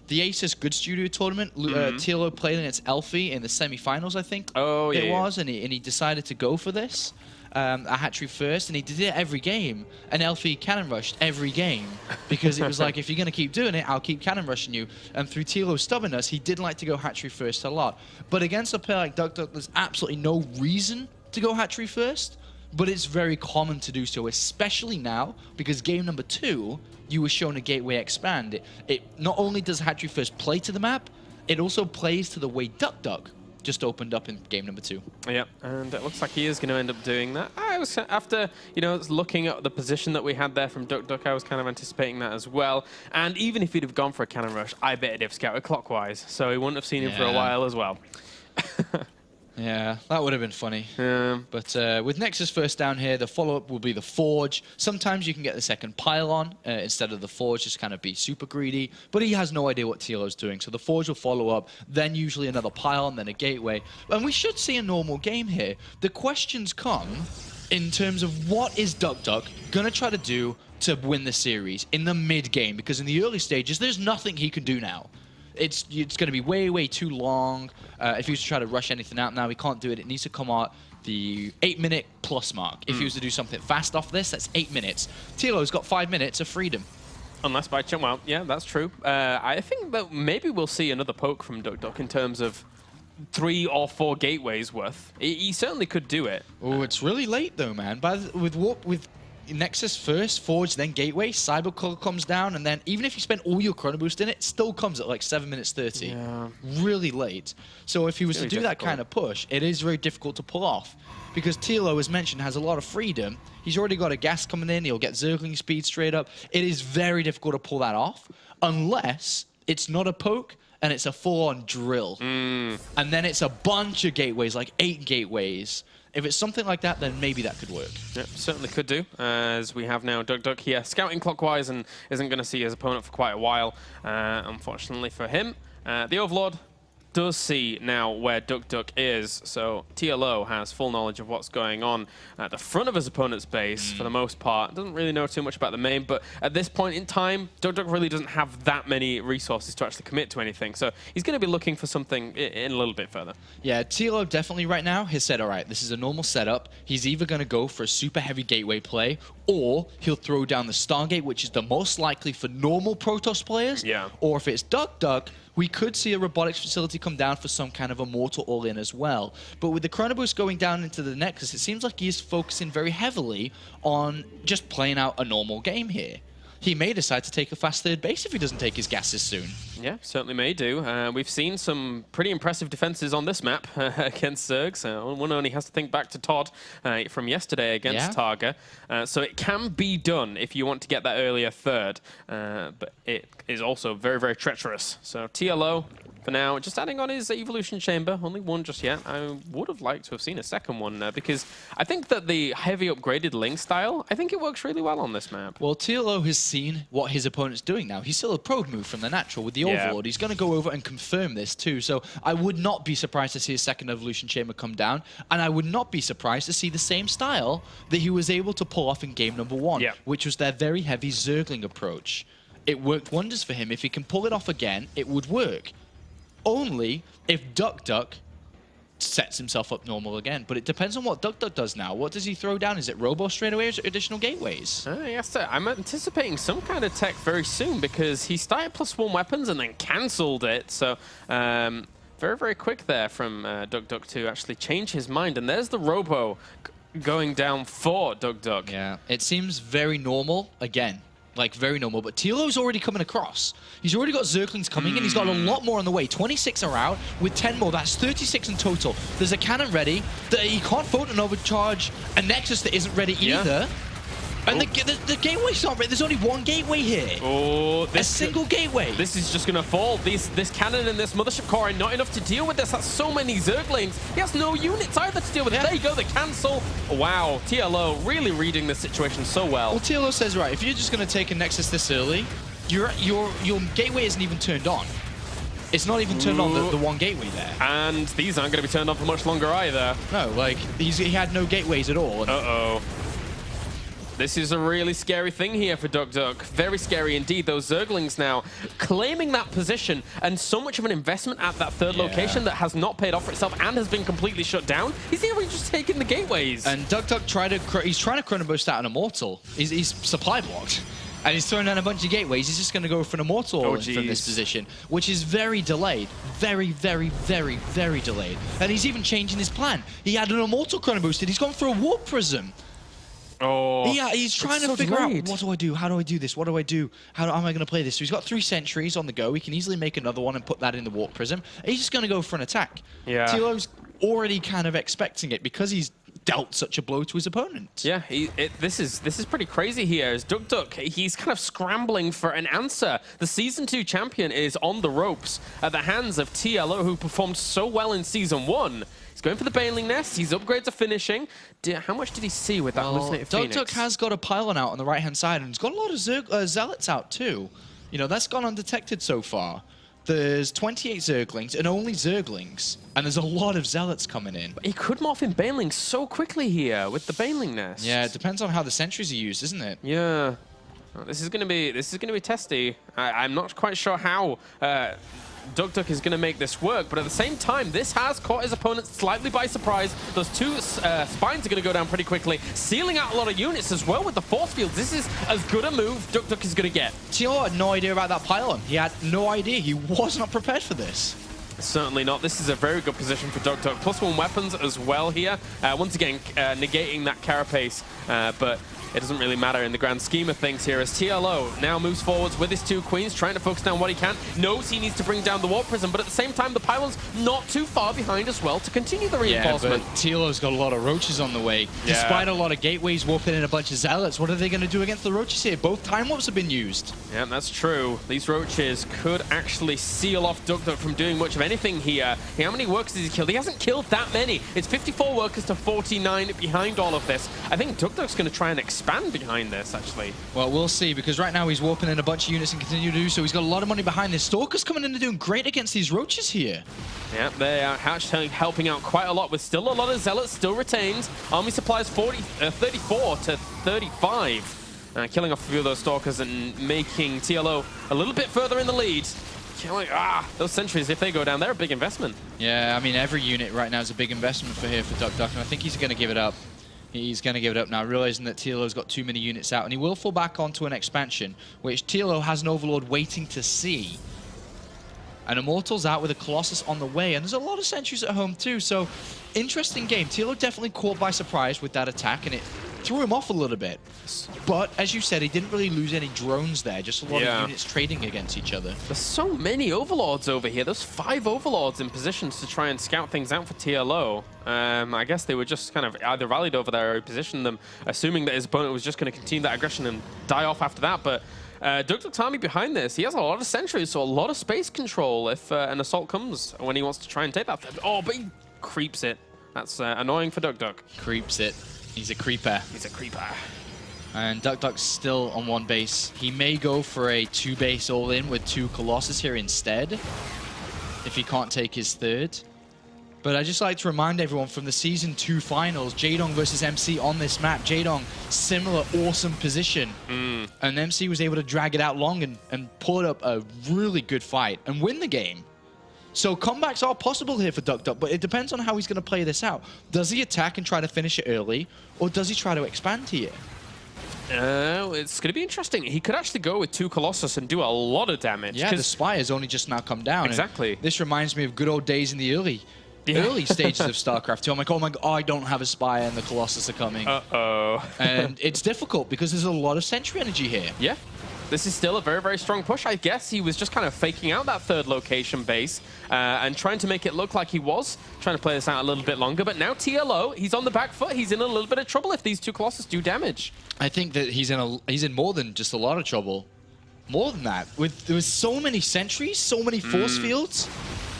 [SPEAKER 1] Asus Good Studio tournament. TLO played against Elfie in the semi-finals, I think it was, and he decided to go for this. A hatchery first, and he did it every game. And Elfie cannon rushed every game because it was like, if you're going to keep doing it, I'll keep cannon rushing you. And through TLO's stubbornness, he did like to go hatchery first a lot. But against a player like duckdeok, there's absolutely no reason to go hatchery first, but it's very common to do so, especially now, because game number 2, you were shown a Gateway Expand. It not only does hatchery first play to the map, it also plays to the way duckdeok just opened up in game number 2.
[SPEAKER 2] Yeah, and it looks like he is going to end up doing that. I was, after, you know, looking at the position that we had there from duckdeok, I was kind of anticipating that as well. And even if he'd have gone for a cannon rush, I bet he'd have scouted clockwise, so he wouldn't have seen him for a while as well.
[SPEAKER 1] Yeah, that would have been funny.
[SPEAKER 2] Yeah.
[SPEAKER 1] But with Nexus first down here, the follow-up will be the Forge. Sometimes you can get the second pylon instead of the Forge, just kind of be super greedy. But he has no idea what TLO's doing, so the Forge will follow up, then usually another pylon, then a gateway. And we should see a normal game here. The questions come in terms of what is duckdeok going to try to do to win the series in the mid-game, because in the early stages, there's nothing he can do now. It's going to be way, way too long. If he was to try to rush anything out now, he can't do it. It needs to come out the 8-minute plus mark. If he was to do something fast off this, that's 8 minutes. TLO's got 5 minutes of freedom.
[SPEAKER 2] Unless by chance, well, yeah, that's true. I think that maybe we'll see another poke from duckdeok in terms of 3 or 4 gateways worth. He certainly could do it.
[SPEAKER 1] Oh, it's really late though, man. With Nexus first, Forge, then Gateway, Cyberclaw comes down, and then even if you spend all your Chrono Boost in it, it still comes at like 7 minutes 30.
[SPEAKER 2] Yeah.
[SPEAKER 1] Really late. So if he was to do that kind of push, it is very difficult to pull off. Because TLO, as mentioned, has a lot of freedom. He's already got a gas coming in, he'll get Zergling speed straight up. It is very difficult to pull that off, unless it's not a poke, and it's a full-on drill. And then it's a bunch of gateways, like 8 gateways. If it's something like that, then maybe that could work.
[SPEAKER 2] Yep, certainly could do, as we have now duckdeok here scouting clockwise and isn't going to see his opponent for quite a while, unfortunately for him. The Overlord does see now where duckdeok is, so TLO has full knowledge of what's going on at the front of his opponent's base for the most part. Doesn't really know too much about the main, but at this point in time, duckdeok really doesn't have that many resources to actually commit to anything, so he's going to be looking for something in a little bit further.
[SPEAKER 1] Yeah, TLO definitely right now has said, all right, this is a normal setup. He's either going to go for a super heavy gateway play, or he'll throw down the Stargate, which is the most likely for normal Protoss players.
[SPEAKER 2] Yeah.
[SPEAKER 1] Or if it's duckdeok, we could see a robotics facility come down for some kind of a mortal all-in as well. But with the Chrono Boost going down into the Nexus, it seems like he's focusing very heavily on just playing out a normal game here. He may decide to take a fast third base if he doesn't take his gases soon.
[SPEAKER 2] Yeah, certainly may do. We've seen some pretty impressive defenses on this map against Zergs. One only has to think back to Todd from yesterday against Targa. So it can be done if you want to get that earlier third, but it is also very, very treacherous. So TLO, for now, just adding on his evolution chamber. Only one just yet. I would have liked to have seen a second one because I think that the heavy upgraded Ling style, I think it works really well on this map.
[SPEAKER 1] Well, TLO has seen what his opponent's doing now. He's still a probe move from the natural with the Overlord. He's going to go over and confirm this too. So I would not be surprised to see a second evolution chamber come down, and I would not be surprised to see the same style that he was able to pull off in game number 1, which was their very heavy Zergling approach. It worked wonders for him. If he can pull it off again, it would work. Only if duckdeok sets himself up normal again. But it depends on what duckdeok does now. What does he throw down? Is it Robo straight away or is it additional gateways?
[SPEAKER 2] Yes, I'm anticipating some kind of tech very soon because he started +1 weapons and then cancelled it. So very, very quick there from duckdeok to actually change his mind. And there's the Robo going down for duckdeok.
[SPEAKER 1] Yeah, it seems very normal again. Like, very normal, but TLO's already coming across. He's already got Zerglings coming, and he's got a lot more on the way. 26 are out, with 10 more. That's 36 in total. There's a cannon ready. He can't photon overcharge a Nexus that isn't ready either. And the gateway's not ready. There's only one gateway here.
[SPEAKER 2] Oh,
[SPEAKER 1] a single gateway. This
[SPEAKER 2] is just going to fall. This cannon and this Mothership Core are not enough to deal with this. That's so many Zerglings. He has no units either to deal with. There you go, the cancel. Wow, TLO really reading this situation so well.
[SPEAKER 1] Well, TLO says, right, if you're just going to take a Nexus this early, your gateway isn't even turned on. It's not even turned on, the one gateway there.
[SPEAKER 2] And these aren't going to be turned on for much longer either.
[SPEAKER 1] No, like, he had no gateways at all.
[SPEAKER 2] Uh-oh. This is a really scary thing here for duckdeok. Very scary indeed. Those Zerglings now claiming that position and so much of an investment at that third location that has not paid off for itself and has been completely shut down. He's here just taking the gateways.
[SPEAKER 1] And duckdeok he's trying to Chrono Boost out an Immortal. He's supply blocked. And he's throwing down a bunch of gateways. He's just going to go for an Immortal from this position, which is very delayed. Very, very, very, very delayed. And he's even changing his plan. He had an Immortal Chrono Boosted. He's gone for a Warp Prism.
[SPEAKER 2] Oh,
[SPEAKER 1] Yeah, he's trying to figure out, what do I do? How do I do this? What do I do? How am I going to play this? So he's got 3 sentries on the go. He can easily make another one and put that in the warp prism. He's just going to go for an attack.
[SPEAKER 2] Yeah.
[SPEAKER 1] TLO's already kind of expecting it because he's dealt such a blow to his opponent.
[SPEAKER 2] Yeah, this is pretty crazy here. As duckdeok, he's kind of scrambling for an answer. The Season 2 champion is on the ropes at the hands of TLO, who performed so well in Season 1. He's going for the Baneling Nest. He's upgraded to finishing. How much did he see with that hallucinated Phoenix?
[SPEAKER 1] duckdeok has got a pylon out on the right-hand side, and he's got a lot of zealots out too. You know, that's gone undetected so far. There's 28 Zerglings, and only Zerglings. And there's a lot of Zealots coming in.
[SPEAKER 2] But he could morph in Baneling so quickly here with the Baneling Nest.
[SPEAKER 1] Yeah, it depends on how the sentries are used, isn't it?
[SPEAKER 2] Yeah. Well, this is gonna be testy. I'm not quite sure how duckdeok is going to make this work, but at the same time, this has caught his opponent slightly by surprise. Those 2 spines are going to go down pretty quickly, sealing out a lot of units as well with the force fields. This is as good a move duckdeok is going to get.
[SPEAKER 1] TLO had no idea about that pylon. He had no idea. He was not prepared for this.
[SPEAKER 2] Certainly not. This is a very good position for duckdeok. +1 weapons as well here. Once again, negating that carapace, but it doesn't really matter in the grand scheme of things here, as TLO now moves forwards with his 2 queens, trying to focus down what he can. Knows he needs to bring down the warp prism, but at the same time, the pylon's not too far behind as well to continue the reinforcement.
[SPEAKER 1] Yeah, but TLO's got a lot of roaches on the way.
[SPEAKER 2] Yeah.
[SPEAKER 1] Despite a lot of gateways warping in a bunch of zealots, what are they going to do against the roaches here? Both time warps have been used.
[SPEAKER 2] Yeah, that's true. These roaches could actually seal off duckdeok from doing much of anything here. How many workers has he killed? He hasn't killed that many. It's 54 workers to 49 behind all of this. I think duckdeok's going to try and expand behind this, actually.
[SPEAKER 1] Well, we'll see, because right now he's warping in a bunch of units and continue to do so. He's got a lot of money behind this. Stalker's coming in and doing great against these roaches here.
[SPEAKER 2] Yeah, they are actually helping out quite a lot with still a lot of zealots still retained. Army supplies 34 to 35. Killing off a few of those stalkers and making TLO a little bit further in the lead. Those sentries, if they go down, they're a big investment.
[SPEAKER 1] Yeah, I mean, every unit right now is a big investment for duckdeok, and I think he's going to give it up. He's going to give it up now, realizing that TLO's got too many units out, and he will fall back onto an expansion, which TLO has an Overlord waiting to see. And Immortal's out with a Colossus on the way, and there's a lot of sentries at home too, so interesting game. TLO definitely caught by surprise with that attack, and it threw him off a little bit. But, as you said, he didn't really lose any drones there, just a lot of units trading against each other.
[SPEAKER 2] There's so many Overlords over here. There's 5 Overlords in positions to try and scout things out for TLO. I guess they were just kind of either rallied over there or positioned them, assuming that his opponent was just going to continue that aggression and die off after that, but duckdeok's army behind this, he has a lot of sentries, so a lot of space control if an assault comes when he wants to try and take that. Oh, but he creeps it. That's annoying for duckdeok.
[SPEAKER 1] Creeps it. He's a creeper.
[SPEAKER 2] He's a creeper.
[SPEAKER 1] And duckdeok's still on 1 base. He may go for a 2 base all-in with 2 Colossus here instead, if he can't take his 3rd. But I'd just like to remind everyone from the Season 2 finals, Jaedong versus MC on this map. Jaedong, similar awesome position. And MC was able to drag it out long and pull it up a really good fight and win the game. So comebacks are possible here for duckdeok, but it depends on how he's going to play this out. Does he attack and try to finish it early, or does he try to expand here?
[SPEAKER 2] It's going to be interesting. He could actually go with 2 Colossus and do a lot of damage.
[SPEAKER 1] Yeah, the Spire's only just now come down.
[SPEAKER 2] Exactly.
[SPEAKER 1] This reminds me of good old days in the early stages of StarCraft 2. I'm like, oh my god, I don't have a Spire and the Colossus are coming.
[SPEAKER 2] Uh-oh.
[SPEAKER 1] And it's difficult because there's a lot of sentry energy here.
[SPEAKER 2] Yeah. This is still a very, very strong push. I guess he was just kind of faking out that 3rd location base and trying to make it look like he was trying to play this out a little bit longer. But now TLO, he's on the back foot. He's in a little bit of trouble if these 2 Colossus do damage.
[SPEAKER 1] I think that he's in more than just a lot of trouble. More than that. There was so many sentries, so many force fields.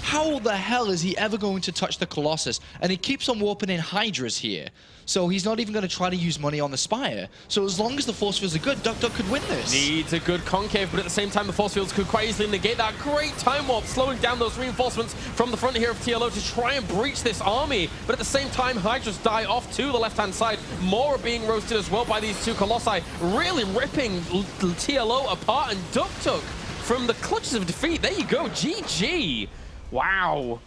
[SPEAKER 1] How the hell is he ever going to touch the Colossus? And he keeps on warping in Hydras here. So he's not even going to try to use money on the Spire. So as long as the force fields are good, duckdeok could win this.
[SPEAKER 2] Needs a good concave, but at the same time, the force fields could quite easily negate that. Great time warp, slowing down those reinforcements from the front here of TLO to try and breach this army. But at the same time, Hydras die off to the left-hand side. More are being roasted as well by these 2 Colossi, really ripping TLO apart, and duckdeok from the clutches of defeat. There you go, GG. Wow.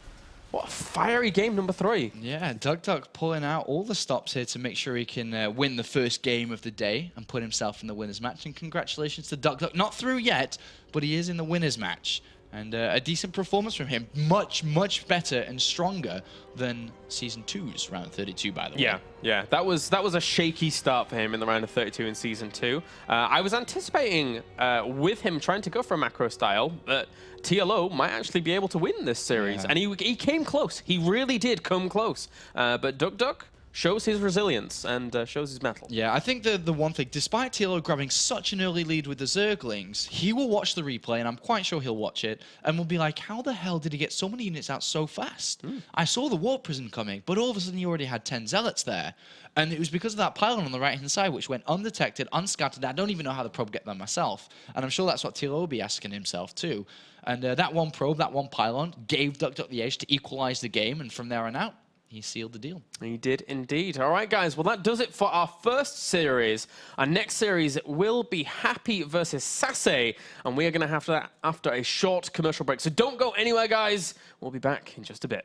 [SPEAKER 2] What a fiery game number 3.
[SPEAKER 1] Yeah, duckdeok pulling out all the stops here to make sure he can win the first game of the day and put himself in the winner's match. And congratulations to duckdeok. Not through yet, but he is in the winner's match. And a decent performance from him. Much, much better and stronger than Season 2's round 32, by the way.
[SPEAKER 2] Yeah. That was a shaky start for him in the round of 32 in Season 2. I was anticipating with him trying to go for a macro style that TLO might actually be able to win this series. And he came close. He really did come close. But duckdeok shows his resilience and shows his mettle.
[SPEAKER 1] Yeah, I think the one thing, despite TLO grabbing such an early lead with the Zerglings, he will watch the replay, and I'm quite sure he'll watch it, and will be like, how the hell did he get so many units out so fast? I saw the Warp Prison coming, but all of a sudden he already had 10 Zealots there. And it was because of that pylon on the right-hand side, which went undetected, unscattered. I don't even know how the probe get there myself. And I'm sure that's what TLO will be asking himself too. And that one probe, that one pylon, gave duckdeok the edge to equalize the game, and from there on out, he sealed the deal.
[SPEAKER 2] He did indeed. All right, guys. Well, that does it for our first series. Our next series will be Happy versus Sase, and we are going to have that after a short commercial break. So don't go anywhere, guys. We'll be back in just a bit.